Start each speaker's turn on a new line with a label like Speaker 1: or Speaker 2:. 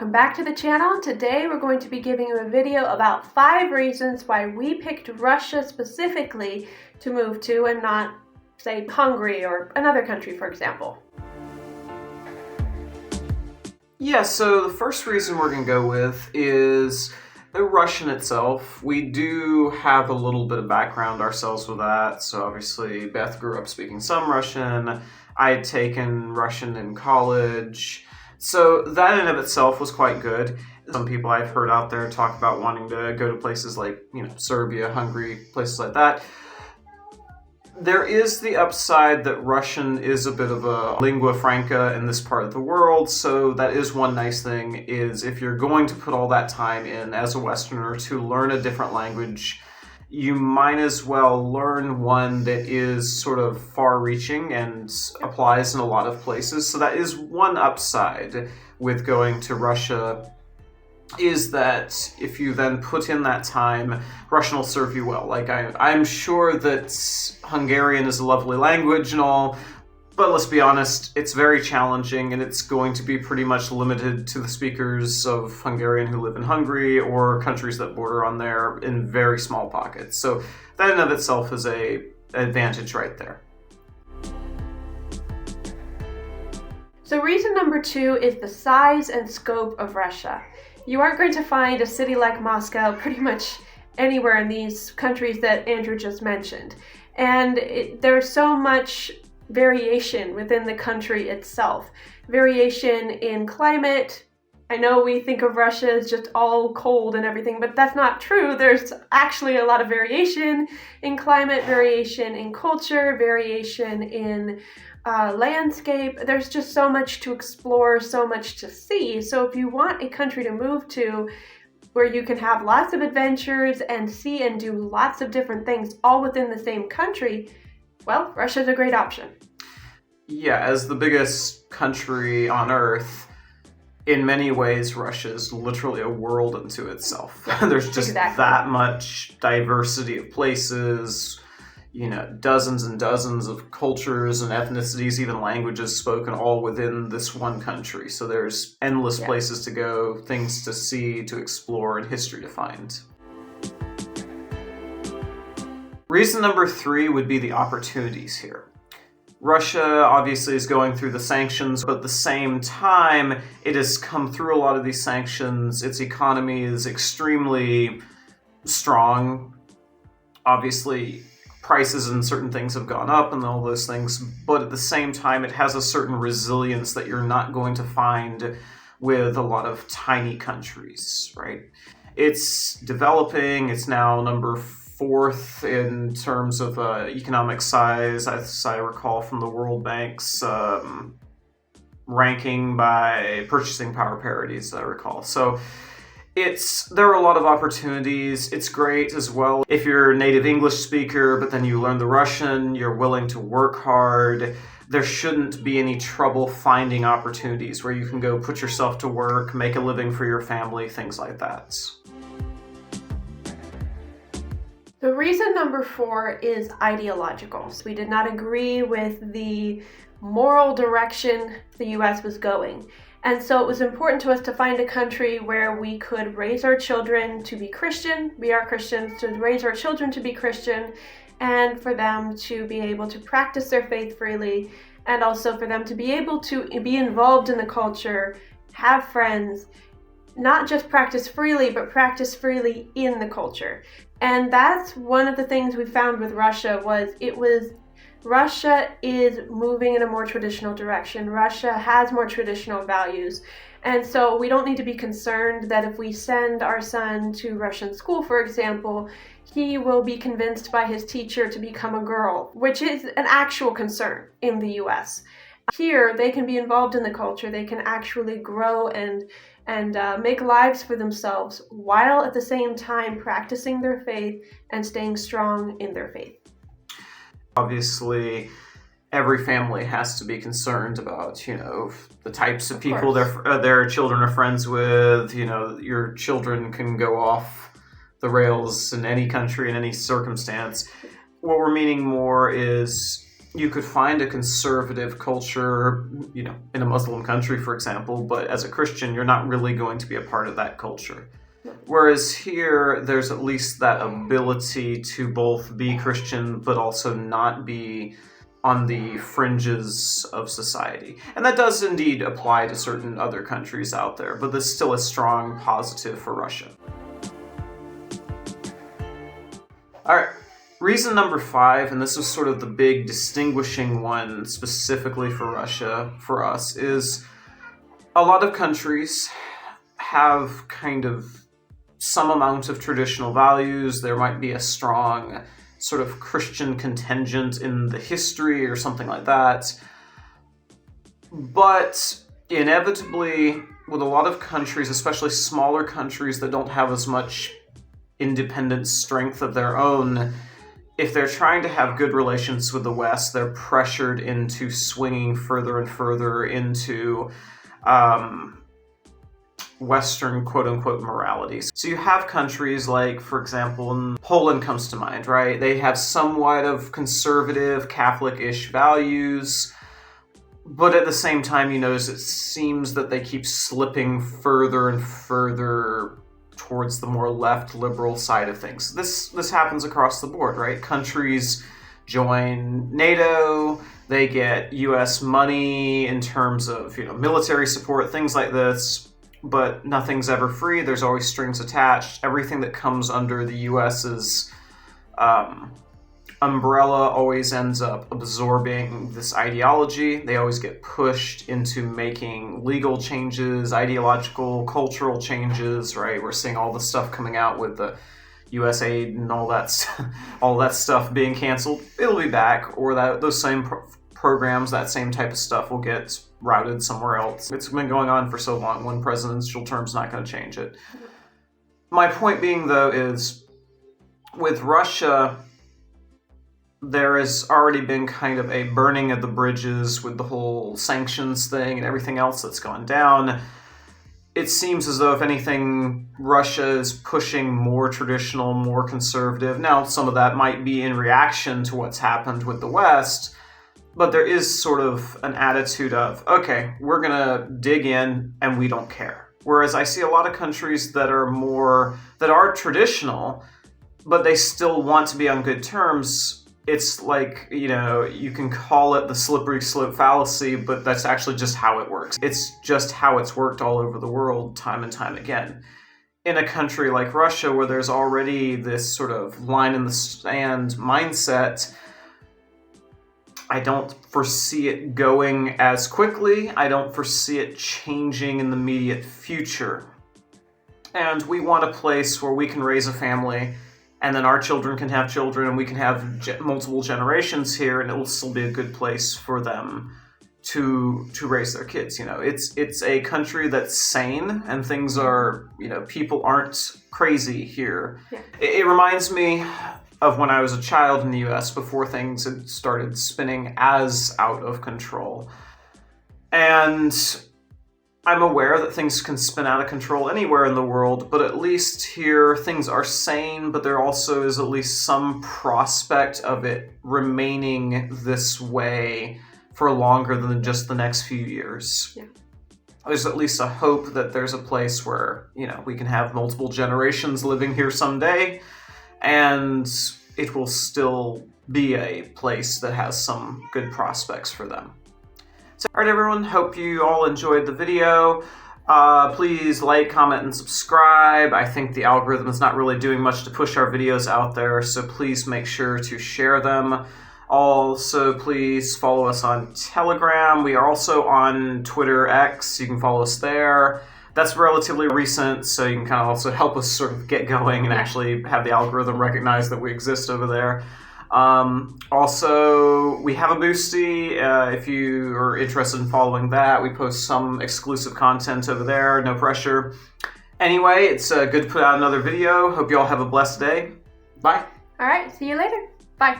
Speaker 1: welcome back to the channel. Today we're going to be giving you a video about 5 reasons why we picked Russia specifically to move to and not, say, Hungary or another country, for example.
Speaker 2: Yeah, so the first reason we're going to go with is the Russian itself. We do have a little bit of background ourselves with that. So obviously Beth grew up speaking some Russian. I had taken Russian in college. So that in of itself was quite good. Some people I've heard out there talk about wanting to go to places like, Serbia, Hungary, places like that. There is the upside that Russian is a bit of a lingua franca in this part of the world, so that is one nice thing, is if you're going to put all that time in as a Westerner to learn a different language, you might as well learn one that is sort of far-reaching and applies in a lot of places. So that is one upside with going to Russia, is that if you then put in that time, Russian will serve you well. Like, I'm sure that Hungarian is a lovely language and all, but let's be honest, it's very challenging and it's going to be pretty much limited to the speakers of Hungarian who live in Hungary or countries that border on there in very small pockets. So that in of itself is an advantage right there.
Speaker 1: So reason number 2 is the size and scope of Russia. You aren't going to find a city like Moscow pretty much anywhere in these countries that Andrew just mentioned. And there's so much variation within the country itself. Variation in climate. I know we think of Russia as just all cold and everything, but that's not true. There's actually a lot of variation in climate, variation in culture, variation in landscape. There's just so much to explore, so much to see. So if you want a country to move to where you can have lots of adventures and see and do lots of different things all within the same country, well, Russia's a great option.
Speaker 2: Yeah, as the biggest country on Earth, in many ways, Russia is literally a world unto itself. There's just that much diversity of places, dozens and dozens of cultures and ethnicities, even languages spoken all within this one country. So there's endless places to go, things to see, to explore, and history to find. Reason number 3 would be the opportunities here. Russia obviously is going through the sanctions, but at the same time, it has come through a lot of these sanctions. Its economy is extremely strong. Obviously, prices and certain things have gone up and all those things, but at the same time, it has a certain resilience that you're not going to find with a lot of tiny countries, right? It's developing. It's now number 4th in terms of economic size, as I recall from the World Bank's ranking by purchasing power parity, as I recall. So there are a lot of opportunities. It's great as well if you're a native English speaker, but then you learn the Russian, you're willing to work hard. There shouldn't be any trouble finding opportunities where you can go put yourself to work, make a living for your family, things like that.
Speaker 1: The reason number 4 is ideological. So we did not agree with the moral direction the US was going. And so it was important to us to find a country where we could raise our children to be Christian. We are Christians, to raise our children to be Christian, and for them to be able to practice their faith freely, and also for them to be able to be involved in the culture, have friends, not just practice freely, but practice freely in the culture. And that's one of the things we found with Russia Russia is moving in a more traditional direction. Russia has more traditional values. And so we don't need to be concerned that if we send our son to Russian school, for example, he will be convinced by his teacher to become a girl, which is an actual concern in the US. Here, they can be involved in the culture. They can actually grow and make lives for themselves while at the same time practicing their faith and staying strong in their faith.
Speaker 2: Obviously, every family has to be concerned about, the types of people their children are friends with. Your children can go off the rails in any country, in any circumstance. What we're meaning more is you could find a conservative culture, in a Muslim country, for example, but as a Christian, you're not really going to be a part of that culture. Whereas here, there's at least that ability to both be Christian, but also not be on the fringes of society. And that does indeed apply to certain other countries out there, but there's still a strong positive for Russia. All right, reason number 5, and this is sort of the big distinguishing one specifically for Russia, for us, is a lot of countries have kind of some amount of traditional values. There might be a strong sort of Christian contingent in the history or something like that. But inevitably, with a lot of countries, especially smaller countries that don't have as much independent strength of their own, if they're trying to have good relations with the West, they're pressured into swinging further and further into Western quote-unquote moralities. So you have countries like, for example, Poland comes to mind, right? They have somewhat of conservative, Catholic-ish values, but at the same time, you notice it seems that they keep slipping further and further towards the more left liberal side of things. This happens across the board, right? Countries join NATO, they get US money in terms of, military support, things like this. But nothing's ever free. There's always strings attached. Everything that comes under the US's umbrella always ends up absorbing this ideology. They always get pushed into making legal changes, ideological, cultural changes, right? We're seeing all the stuff coming out with the US aid and all that stuff being canceled. It'll be back, or those same programs, that same type of stuff will get routed somewhere else. It's been going on for so long. One presidential term's not going to change it. My point being, though, is with Russia, there has already been kind of a burning of the bridges with the whole sanctions thing and everything else that's gone down. It seems as though, if anything, Russia is pushing more traditional, more conservative. Now, some of that might be in reaction to what's happened with the West, but there is sort of an attitude of, okay, we're going to dig in and we don't care. Whereas I see a lot of countries that are traditional, but they still want to be on good terms. It's like, you can call it the slippery slope fallacy, but that's actually just how it works. It's just how it's worked all over the world, time and time again. In a country like Russia, where there's already this sort of line in the sand mindset, I don't foresee it going as quickly. I don't foresee it changing in the immediate future. And we want a place where we can raise a family, and then our children can have children, and we can have multiple generations here, and it will still be a good place for them to raise their kids. It's a country that's sane, and things are, people aren't crazy here. Yeah. It reminds me of when I was a child in the US, before things had started spinning as out of control. And I'm aware that things can spin out of control anywhere in the world, but at least here things are sane, but there also is at least some prospect of it remaining this way for longer than just the next few years. Yeah. There's at least a hope that there's a place where, we can have multiple generations living here someday, and it will still be a place that has some good prospects for them. So, all right, everyone, hope you all enjoyed the video. Please like, comment, and subscribe. I think the algorithm is not really doing much to push our videos out there, so please make sure to share them. Also, please follow us on Telegram. We are also on Twitter X. You can follow us there. That's relatively recent, so you can kind of also help us sort of get going and actually have the algorithm recognize that we exist over there. Also, we have a Boosty. If you are interested in following that, we post some exclusive content over there. No pressure. Anyway, it's good to put out another video. Hope you all have a blessed day. Bye.
Speaker 1: All right, see you later. Bye.